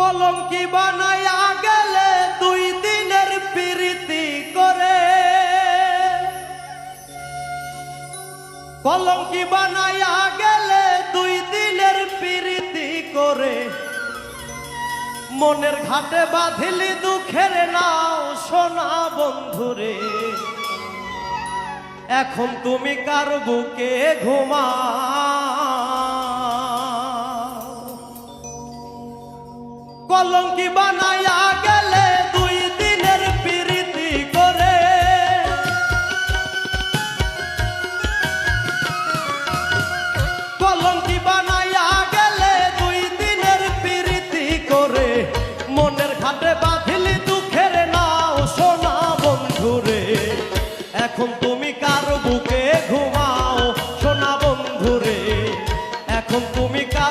কলঙ্কি বানাইয়া গেলে 2 দিনের প্রীতি করে, কলঙ্কি বানাইয়া গেলে 2 দিনের প্রীতি করে, মনের ঘাটে বাঁধিলি দুঃখের নাও সোনা বন্ধুরে। এখন তুমি কার বুকে ঘুমাও, কলঙ্কি বানাইয়া